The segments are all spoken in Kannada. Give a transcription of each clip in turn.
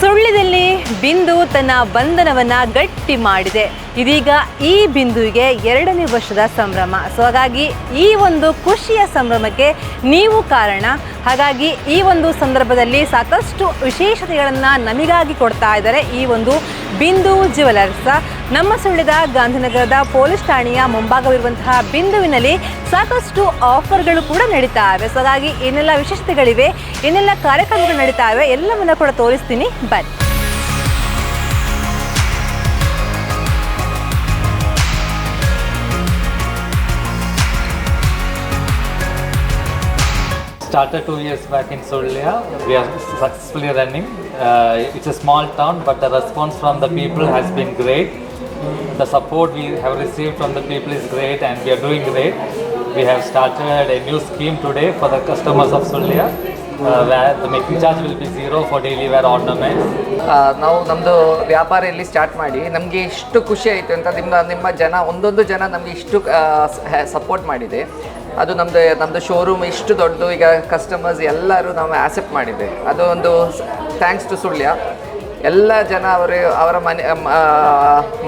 ಸುಳ್ಯದಲ್ಲಿ ಬಿಂದು ತನ್ನ ಬಂಧನವನ್ನು ಗಟ್ಟಿ ಮಾಡಿದೆ. ಇದೀಗ ಈ ಬಿಂದುವಿಗೆ 2ನೇ ವರ್ಷದ ಸಂಭ್ರಮ. ಸೊ ಹಾಗಾಗಿ ಈ ಒಂದು ಖುಷಿಯ ಸಂಭ್ರಮಕ್ಕೆ ನೀವು ಕಾರಣ. ಹಾಗಾಗಿ ಈ ಒಂದು ಸಂದರ್ಭದಲ್ಲಿ ಸಾಕಷ್ಟು ವಿಶೇಷತೆಗಳನ್ನು ನಮಗಾಗಿ ಕೊಡ್ತಾ ಇದ್ದಾರೆ ಈ ಒಂದು ಬಿಂದು ಜ್ಯುವೆಲರ್ಸ್. ನಮ್ಮ ಸುಳ್ಯದ ಗಾಂಧಿನಗರದ ಪೊಲೀಸ್ ಠಾಣೆಯ ಮುಂಭಾಗವಿರುವಂತಹ ಬಿಂದುವಿನಲ್ಲಿ ಸಾಕಷ್ಟು ಆಫರ್ಗಳು ಕೂಡ ನಡೀತಾ ಇವೆ. ಸೊ ಹಾಗಾಗಿ ಏನೆಲ್ಲ ವಿಶೇಷತೆಗಳಿವೆ, ಏನೆಲ್ಲ ಕಾರ್ಯಕ್ರಮಗಳು ನಡೀತಾ ಇವೆ ಎಲ್ಲವನ್ನ ಕೂಡ ತೋರಿಸ್ತೀನಿ ಬನ್ನಿ. Started 2 years back in Sulya. We are successfully running. It's a small town, but the response from the people has been great. The support we have received from the people is great, and we are doing great. We have started a new scheme today for the customers of Sulya, where the making charge will be 0 for daily wear ornaments. ನಾವು ನಮ್ಮದು ವ್ಯಾಪಾರ ಇಲ್ಲಿ ಸ್ಟಾರ್ಟ್ ಮಾಡಿ ನಮಗೆ ಇಷ್ಟು ಖುಷಿ ಆಯಿತು ಅಂತ ನಿಮ್ಮ ಜನ ಒಂದೊಂದು ಜನ ನಮಗೆ ಇಷ್ಟು ಸಪೋರ್ಟ್ ಮಾಡಿದೆ. ಅದು ನಮ್ಮದು ಶೋರೂಮ್ ಇಷ್ಟು ದೊಡ್ಡದು, ಈಗ ಕಸ್ಟಮರ್ಸ್ ಎಲ್ಲರೂ ನಾವು ಆಕ್ಸೆಪ್ಟ್ ಮಾಡಿದೆ. ಅದು ಒಂದು ಥ್ಯಾಂಕ್ಸ್ ಟು ಸುಳ್ಯ. ಎಲ್ಲ ಜನ ಅವರ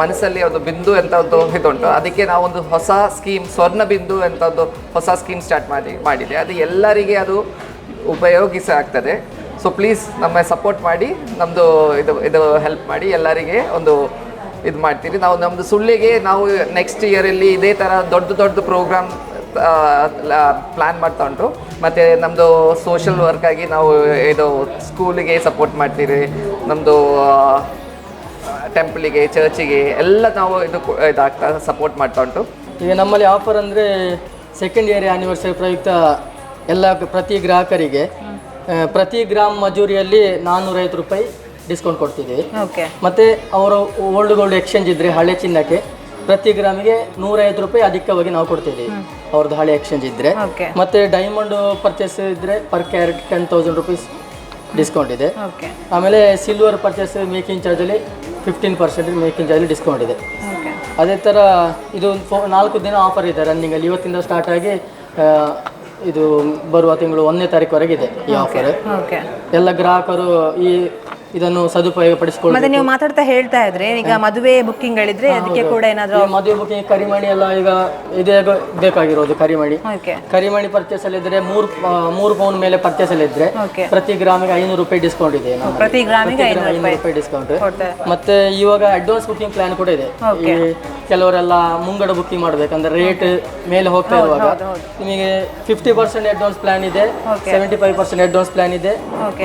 ಮನಸ್ಸಲ್ಲಿ ಒಂದು ಬಿಂದು ಅಂತ ಒಂದು ಇದುಂಟು. ಅದಕ್ಕೆ ನಾವೊಂದು ಹೊಸ ಸ್ಕೀಮ್ ಸ್ವರ್ಣ ಬಿಂದು ಅಂತ ಒಂದು ಹೊಸ ಸ್ಕೀಮ್ ಸ್ಟಾರ್ಟ್ ಮಾಡಿದೆ. ಅದು ಎಲ್ಲರಿಗೆ ಅದು ಉಪಯೋಗಿಸಾಗ್ತದೆ. ಸೊ ಪ್ಲೀಸ್ ನಮ್ಮ ಸಪೋರ್ಟ್ ಮಾಡಿ, ನಮ್ಮದು ಇದು ಹೆಲ್ಪ್ ಮಾಡಿ, ಎಲ್ಲರಿಗೆ ಒಂದು ಇದು ಮಾಡ್ತೀರಿ. ನಾವು ನಮ್ಮದು ಸುಳ್ಳಿಗೆ ನಾವು ನೆಕ್ಸ್ಟ್ ಇಯರಲ್ಲಿ ಇದೇ ಥರ ದೊಡ್ಡ ಪ್ರೋಗ್ರಾಮ್ ಪ್ಲ್ಯಾನ್ ಮಾಡ್ತಾ ಉಂಟು. ಮತ್ತು ನಮ್ಮದು ಸೋಷಲ್ ವರ್ಕಾಗಿ ನಾವು ಇದು ಸ್ಕೂಲಿಗೆ ಸಪೋರ್ಟ್ ಮಾಡ್ತೀವಿ, ನಮ್ಮದು ಟೆಂಪಲಿಗೆ, ಚರ್ಚಿಗೆ ಎಲ್ಲ ನಾವು ಇದಾಗ್ತಾ ಸಪೋರ್ಟ್ ಮಾಡ್ತಾ ಉಂಟು. ಈಗ ನಮ್ಮಲ್ಲಿ ಆಫರ್ ಅಂದರೆ ಸೆಕೆಂಡ್ ಇಯರ್ ಆ್ಯನಿವರ್ಸರಿ ಪ್ರಯುಕ್ತ ಎಲ್ಲ ಪ್ರತಿ ಗ್ರಾಹಕರಿಗೆ ಪ್ರತಿ ಗ್ರಾಮ್ ಮಜೂರಿಯಲ್ಲಿ 450 ರೂಪಾಯಿ ಡಿಸ್ಕೌಂಟ್ ಕೊಡ್ತಿದ್ದೀವಿ. ಮತ್ತು ಅವರು ಓಲ್ಡ್ ಗೋಲ್ಡ್ ಎಕ್ಸ್ಚೇಂಜ್ ಇದ್ದರೆ ಹಳೆ ಚಿನ್ನಕ್ಕೆ ಪ್ರತಿ ಗ್ರಾಮಿಗೆ 150 ರೂಪಾಯಿ ಅಧಿಕವಾಗಿ ನಾವು ಕೊಡ್ತಿದ್ದೀವಿ ಅವ್ರದ್ದು ಹಳೆ ಎಕ್ಸ್ಚೇಂಜ್ ಇದ್ದರೆ. ಮತ್ತು ಡೈಮಂಡ್ ಪರ್ಚೇಸ್ ಇದ್ದರೆ ಪರ್ ಕ್ಯಾರೆಟ್ 10,000 ರುಪೀಸ್ ಡಿಸ್ಕೌಂಟ್ ಇದೆ. ಆಮೇಲೆ ಸಿಲ್ವರ್ ಪರ್ಚೇಸ್ ಮೇಕಿಂಗ್ ಚಾರ್ಜಲ್ಲಿ 15% ಮೇಕಿಂಗ್ ಚಾರ್ಜಲ್ಲಿ ಡಿಸ್ಕೌಂಟ್ ಇದೆ. ಅದೇ ಥರ ಇದು 4 ದಿನ ಆಫರ್ ಇದೆ ರನ್ನಿಂಗಲ್ಲಿ. ಇವತ್ತಿಂದ ಸ್ಟಾರ್ಟ್ ಆಗಿ ಇದು ಬರುವ ತಿಂಗಳು 1ನೇ ತಾರೀಕುವರೆಗೆ ಇದೆ ಈ ಆಫರ್. ಎಲ್ಲ ಗ್ರಾಹಕರು ಇದನ್ನು ಸದುಪಯೋಗ ಪಡಿಸಿಕೊಳ್ಳಿ. ಮತ್ತೆ ನೀವು ಮಾತಾಡ್ತಾ ಹೇಳ್ತಾ ಇದ್ರೆ ಈಗ ಮದುವೆ ಬುಕ್ಕಿಂಗ್ ಗಳಿದ್ರೆ ಅದಕ್ಕೆ ಕೂಡ ಏನಾದರೂ ಮದುವೆ ಬುಕ್ಕಿಂಗ್ ಕರಿಮಣಿ ಎಲ್ಲ ಈಗ ಇದೇ ಬೇಕಾಗಿರೋದು. ಕರಿಮಣಿ ಪರ್ಚೇಸ್ ಅಲ್ಲಿ ಇದ್ರೆ 3 ಪೌಂಡ್ ಮೇಲೆ ಪರ್ಚೇಸ್ ಅಲ್ಲಿ ಇದ್ರೆ ಪ್ರತಿ ಗ್ರಾಮಿಗೆ 500 ರೂಪಾಯಿ ಡಿಸ್ಕೌಂಟ್ ಇದೆ. ಪ್ರತಿ ಗ್ರಾಮಿಗೆ 500 ರೂಪಾಯಿ ಡಿಸ್ಕೌಂಟ್. ಮತ್ತೆ ಇವಾಗ ಅಡ್ವಾನ್ಸ್ ಬುಕ್ಕಿಂಗ್ ಪ್ಲಾನ್ ಕೂಡ ಇದೆ. ಕೆಲವರೆಲ್ಲ ಮುಂಗಡ ಬುಕ್ಕಿಂಗ್ ಮಾಡ್ಬೇಕಂದ್ರೆ ರೇಟ್ ಮೇಲೆ ಹೋಗ್ತಾ ಇರುವಾಗ ನಿಮಗೆ 50% ಅಡ್ವಾನ್ಸ್ ಪ್ಲಾನ್ ಇದೆ, 75% ಅಡ್ವಾನ್ಸ್ ಪ್ಲಾನ್ ಇದೆ,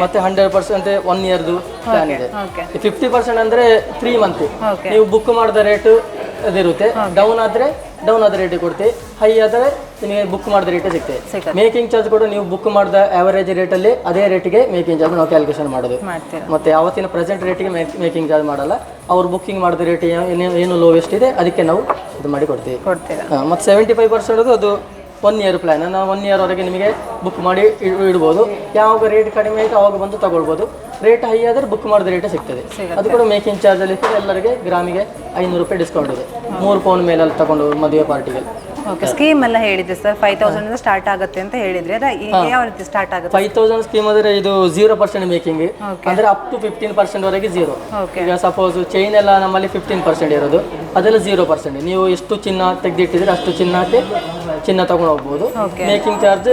ಮತ್ತೆ 100% 1 ಇಯರ್ದು ಪ್ಲಾನ್ ಇದೆ. 50% ಅಂದ್ರೆ 3 ಮಂತ್ ನೀವು ಬುಕ್ ಮಾಡಿದ ರೇಟ್ ಅದಿರುತ್ತೆ. ಡೌನ್ ಆದ ರೇಟ್ ಕೊಡ್ತೀವಿ, ಹೈ ಆದರೆ ನಿಮಗೆ ಬುಕ್ ಮಾಡಿದ ರೇಟ್ ಸಿಗ್ತದೆ. ಮೇಕಿಂಗ್ ಚಾರ್ಜ್ ಕೂಡ ನೀವು ಬುಕ್ ಮಾಡಿದ ಆವರೇಜ್ ರೇಟಲ್ಲಿ ಅದೇ ರೇಟಿಗೆ ಮೇಕಿಂಗ್ ಚಾರ್ಜ್ ನಾವು ಕ್ಯಾಲ್ಕುಲೇಷನ್ ಮಾಡೋದು. ಮತ್ತೆ ಅವತ್ತಿನ ಪ್ರೆಸೆಂಟ್ ರೇಟಿಗೆ ಮೇಕಿಂಗ್ ಚಾರ್ಜ್ ಮಾಡಲ್ಲ. ಅವ್ರು ಬುಕ್ಕಿಂಗ್ ಮಾಡಿದ ರೇಟ್ ಏನು ಲೋವೆಸ್ಟ್ ಇದೆ ಅದಕ್ಕೆ ನಾವು ಇದು ಮಾಡಿ ಕೊಡ್ತೀವಿ. ಮತ್ತು 75% ಅದು 1 ಇಯರ್ ಪ್ಲ್ಯಾನ್. ನಾವು 1 ಇಯರ್ವರೆಗೆ ನಿಮಗೆ ಬುಕ್ ಮಾಡಿ ಇಡ್ಬೋದು. ಯಾವಾಗ ರೇಟ್ ಕಡಿಮೆ ಆಯಿತು ಅವಾಗ ಬಂದು ತಗೊಳ್ಬೋದು. ರೇಟ್ ಹೈ ಆದರೆ ಬುಕ್ ಮಾಡಿದ ರೇಟೇ ಸಿಗ್ತದೆ. ಅದು ಕೂಡ ಮೇಕಿಂಗ್ ಚಾರ್ಜಲ್ಲಿ ಎಲ್ಲರಿಗೆ ಗ್ರಾಮಿಗೆ 500 ರೂಪಾಯಿ ಡಿಸ್ಕೌಂಟ್ ಇದೆ. 3 ಪೌಂಡ್ ಮೇಲೆಲ್ಲ ತಗೊಂಡು ಮದುವೆ ಪಾರ್ಟಿಗೆ. ಸ್ಕೀಮ್ ಎಲ್ಲ ಹೇಳಿದೆ ಸರ್, 5,000 ಸ್ಟಾರ್ಟ್ ಆಗುತ್ತೆ ಅಂತ ಹೇಳಿದ್ರೆ ಯಾವ ರೀತಿ ಸ್ಟಾರ್ಟ್ ಆಗುತ್ತೆ? 5,000 ಸ್ಕೀಮ್ ಅಂದರೆ ಇದು 0% ಮೇಕಿಂಗ್ ಅಂದರೆ ಅಪ್ ಟು 15% ವರೆಗೆ 0. ಈಗ ಸಪೋಸ್ ಚೈನ್ ಎಲ್ಲ ನಮ್ಮಲ್ಲಿ 15% ಇರೋದು, ಅದೆಲ್ಲ 0%. ನೀವು ಎಷ್ಟು ಚಿನ್ನ ತೆಗೆದಿಟ್ಟಿದ್ರೆ ಅಷ್ಟು ಚಿನ್ನ ತಗೊಂಡು ಹೋಗ್ಬೋದು. ಮೇಕಿಂಗ್ ಚಾರ್ಜ್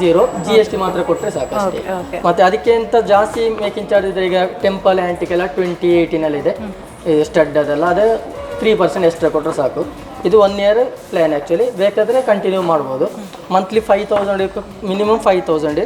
0, GST ಮಾತ್ರ ಕೊಟ್ಟರೆ ಸಾಕು ಅಷ್ಟೇ. ಮತ್ತೆ ಅದಕ್ಕಿಂತ ಜಾಸ್ತಿ ಮೇಕಿಂಗ್ ಚಾರ್ಜ್ ಇದೆ. ಈಗ ಟೆಂಪಲ್ ಆ್ಯಂಟಿಕ್ ಎಲ್ಲ 2018 ಇದೆ, ಸ್ಟಡ್ ಅದೆಲ್ಲ ಅದು 3% ಎಕ್ಸ್ಟ್ರಾ ಕೊಟ್ಟರೆ ಸಾಕು. ಇದು 1 ಇಯರ್ ಪ್ಲ್ಯಾನ್. ಆ್ಯಕ್ಚುಲಿ ಬೇಕಾದರೆ ಕಂಟಿನ್ಯೂ ಮಾಡ್ಬೋದು. ಮಂತ್ಲಿ 5,000 ಮಿನಿಮಮ್ 5,000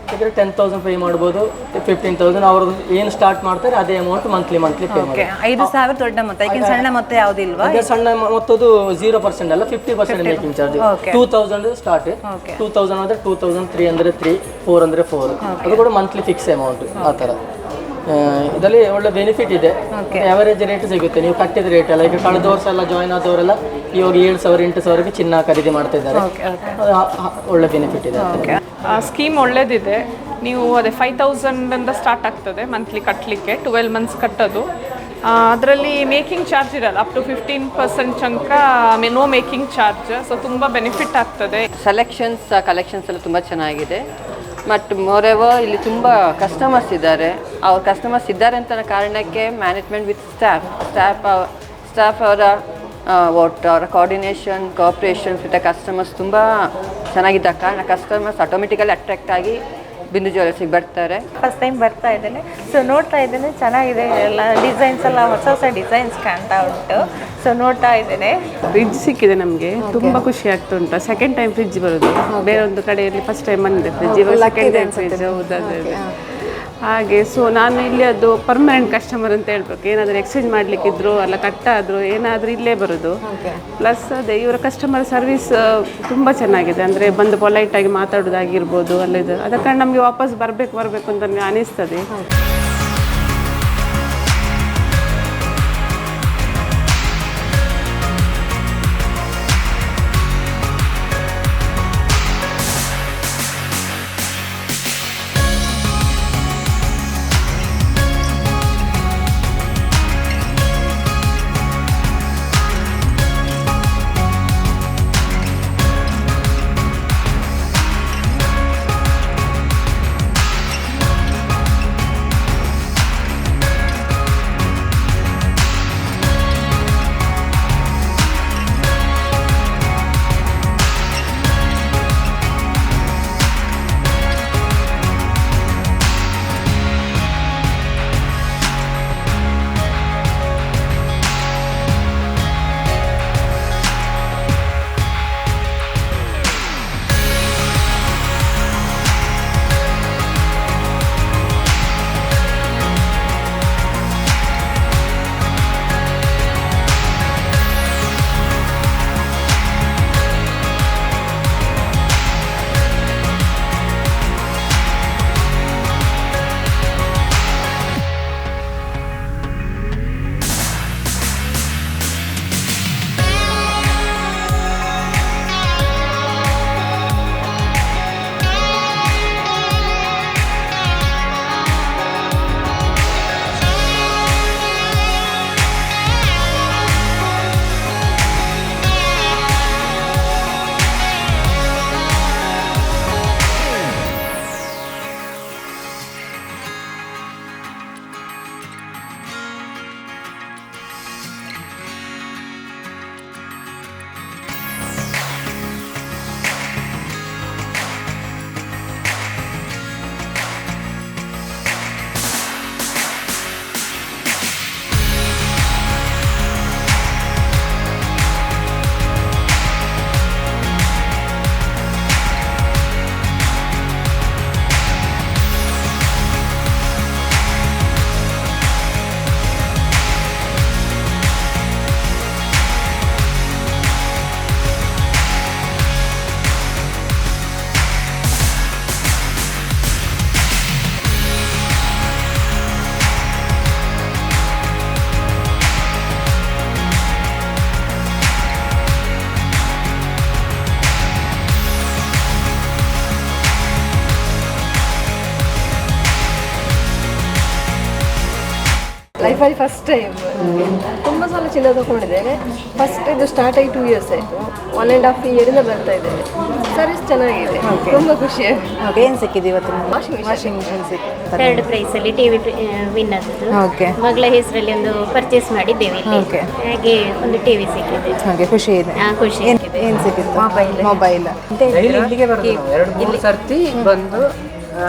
ಯಾಕಂದರೆ 10,000 ಪೇ ಮಾಡ್ಬೋದು. 15,000 ಅವರು ಏನು ಸ್ಟಾರ್ಟ್ ಮಾಡ್ತಾರೆ ಅದೇ ಅಮೌಂಟ್ ಮಂತ್ಲಿ ಪೇ ಮಾಡಿ. 5,000 ದೊಡ್ಡ ಮೊತ್ತ, ಸಣ್ಣ ಮೊತ್ತ ಯಾವುದಿಲ್ವಾ? ಸಣ್ಣ ಮೊತ್ತದ್ದು 0% ಅಲ್ಲ, 50% ಮೇಕಿಂಗ್ ಚಾರ್ಜ್. 2,000 ಸ್ಟಾರ್ಟ್. 2,000 ಅಂದರೆ 2,000, 3 ಅಂದರೆ 3, 4 ಅಂದರೆ 4. ಅದು ಕೂಡ ಮಂತ್ಲಿ ಫಿಕ್ಸ್ ಅಮೌಂಟ್. ಆ ಥರ ಇದರಲ್ಲಿ ಒಳ್ಳೆ ಬೆನಿಫಿಟ್ ಇದೆ. ಅವರೇಜ್ ರೇಟ್ ಸಿಗುತ್ತೆ ನೀವು ಕಟ್ಟಿದ ರೇಟ್ ಎಲ್ಲ. ಈಗ ಕಳೆದ ವರ್ಷ ಎಲ್ಲ ಜಾಯ್ನ್ ಆದವರೆಲ್ಲ ಇವಾಗ 7,000, 8,000ಗೆ ಚಿನ್ನ ಖರೀದಿ ಮಾಡ್ತಾ ಇದ್ದಾರೆ. ಒಳ್ಳೆ ಬೆನಿಫಿಟ್ ಇದೆ. ಸ್ಕೀಮ್ ಒಳ್ಳೇದಿದೆ. ನೀವು ಅದೇ 5,000 ಸ್ಟಾರ್ಟ್ ಆಗ್ತದೆ ಮಂತ್ಲಿ ಕಟ್ಟಲಿಕ್ಕೆ, 12 ಮಂತ್ಸ್ ಕಟ್ಟೋದು. ಅದರಲ್ಲಿ ಮೇಕಿಂಗ್ ಚಾರ್ಜ್ ಇರಲ್ಲ, ಅಪ್ ಟು 15% ತನಕ ನೋ ಮೇಕಿಂಗ್ ಚಾರ್ಜ್. ಸೊ ತುಂಬ ಬೆನಿಫಿಟ್ ಆಗ್ತದೆ. ಕಲೆಕ್ಷನ್ಸ್ ಎಲ್ಲ ತುಂಬ ಚೆನ್ನಾಗಿದೆ. ಮತ್ತು ಮೋರೆವರ್ ಇಲ್ಲಿ ತುಂಬ ಕಸ್ಟಮರ್ಸ್ ಇದ್ದಾರೆ. ಅವ್ರ ಕಸ್ಟಮರ್ಸ್ ಇದ್ದಾರೆ ಅಂತ ಕಾರಣಕ್ಕೆ ಮ್ಯಾನೇಜ್ಮೆಂಟ್ ವಿತ್ ಸ್ಟಾಫ್ ಅವರ ಅವರ ಕೋಆರ್ಡಿನೇಷನ್ ಕೋಆಪ್ರೇಷನ್ ವಿತ್ ಕಸ್ಟಮರ್ಸ್ ತುಂಬ ಚೆನ್ನಾಗಿದ್ದ ಕಾರಣ ಕಸ್ಟಮರ್ಸ್ ಆಟೋಮೆಟಿಕಲಿ ಅಟ್ರಾಕ್ಟ್ ಆಗಿ ಬಿಂದು ಜ್ಯುವೆಲರ್ಸಿಗೆ ಬರ್ತಾರೆ. ಫಸ್ಟ್ ಟೈಮ್ ಬರ್ತಾ ಇದ್ದೇನೆ, ಸೊ ನೋಡ್ತಾ ಇದ್ದೇನೆ, ಚೆನ್ನಾಗಿದೆ. ಎಲ್ಲ ಡಿಸೈನ್ಸ್ ಎಲ್ಲ ಹೊಸ ಹೊಸ ಡಿಸೈನ್ಸ್ ಕಾಣ್ತಾ ಉಂಟು, ಸೊ ನೋಡ್ತಾ ಇದ್ದೇನೆ. ಫ್ರಿಡ್ಜ್ ಸಿಕ್ಕಿದೆ ನಮಗೆ, ತುಂಬ ಖುಷಿ ಆಗ್ತಾ ಉಂಟು. ಸೆಕೆಂಡ್ ಟೈಮ್ ಫ್ರಿಡ್ಜ್ ಬರೋದು, ಬೇರೆ ಒಂದು ಕಡೆಯಲ್ಲಿ ಫಸ್ಟ್ ಟೈಮ್ ಬಂದಿದೆ ಫ್ರಿಡ್ಜ್, ಇವಾಗ ಸೆಕೆಂಡ್ ಟೈಮ್ ಫ್ರಿಡ್ಜ್. ಹೌದು ಹಾಗೆ. ಸೊ ನಾನು ಇಲ್ಲಿ ಅದು ಪರ್ಮನೆಂಟ್ ಕಸ್ಟಮರ್ ಅಂತ ಹೇಳ್ಬೇಕು. ಏನಾದರೂ ಎಕ್ಸ್ಚೇಂಜ್ ಮಾಡಲಿಕ್ಕಿದ್ರು ಅಲ್ಲ ಕಟ್ಟಾದರೂ ಏನಾದರೂ ಇಲ್ಲೇ ಬರೋದು. ಪ್ಲಸ್ ಅದೇ ಇವರ ಕಸ್ಟಮರ್ ಸರ್ವಿಸ್ ತುಂಬ ಚೆನ್ನಾಗಿದೆ. ಅಂದರೆ ಬಂದು ಪೊಲೈಟಾಗಿ ಮಾತಾಡೋದಾಗಿರ್ಬೋದು ಅಲ್ಲಿದು, ಅದ ಕಾರಣ ನಮಗೆ ವಾಪಸ್ ಬರಬೇಕು ಅಂತ ನನಗೆ ಅನಿಸ್ತದೆ. ಲೈಫಲ್ಲಿ ಫಸ್ಟ್ ಟೈಮ್. ತುಂಬ ಸಲ ಚಿನ್ನ ತಗೊಂಡಿದ್ದೇನೆ. ಫಸ್ಟ್ ಇದು ಸ್ಟಾರ್ಟ್ ಆಗಿ 2 years ಆಯಿತು. 1.5 year ಬರ್ತಾ ಇದ್ದೇನೆ. ಸರ್ವಿಸ್ ಚೆನ್ನಾಗಿದೆ, ತುಂಬ ಖುಷಿ. ಏನು ಸಿಕ್ಕಿದೆ ಇವತ್ತು? ವಾಷಿಂಗ್ ಮಿಷಿನ್ ಸಿಕ್ಕಿದೆ. 3rd ಪ್ರೈಸಲ್ಲಿ ಟಿವಿ ವಿನ್ ಆದದ್ದು. ಮಗಳ ಹೆಸರಲ್ಲಿ ಒಂದು ಪರ್ಚೇಸ್ ಮಾಡಿದ್ದೇವೆ ಇಲ್ಲಿ. ಹಾಗೆ ಒಂದು ಟಿವಿ ಸಿಕ್ಕಿದೆ. ಹಾಗೆ ಖುಷಿ ಇದೆ. ಖುಷಿ ಆಗಿದೆ. ಏನು ಸಿಕ್ಕಿತ್ತು? ಮೊಬೈಲ್. ಇಲ್ಲಿಗೆ ಬರೋದು ನಾವು 2-3 ಸರ್ತಿ ಬಂದು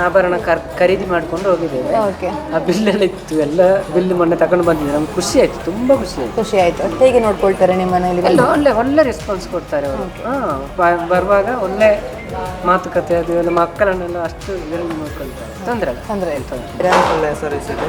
ಆಭರಣ ಖರೀದಿ ಮಾಡ್ಕೊಂಡು ಹೋಗಿದ್ದೇವೆ. ಆ ಬಿಲ್ ಎಲ್ಲ ಇತ್ತು, ಎಲ್ಲ ಬಿಲ್ ಮೊನ್ನೆ ತಗೊಂಡು ಬಂದಿದ್ದೆ. ನಮ್ಗೆ ಖುಷಿ ಆಯ್ತು, ತುಂಬಾ ಖುಷಿ ಆಯ್ತು. ಹೇಗೆ ನೋಡ್ಕೊಳ್ತಾರೆ ನಿಮ್ಮ ಮನೆಯಲ್ಲಿ? ಒಳ್ಳೆ ರೆಸ್ಪಾನ್ಸ್ ಕೊಡ್ತಾರೆ ಅವರು. ಬರುವಾಗ ಒಳ್ಳೆ ಮಾತುಕತೆ, ಅದು ಎಲ್ಲ ಮಕ್ಕಳನ್ನೆಲ್ಲ ಅಷ್ಟು ನೋಡ್ಕೊಳ್ತಾರೆ. ತೊಂದರೆ ಇಲ್ಲ. ಒಳ್ಳೆ ಸರ್ವಿಸ್ ಇದೆ.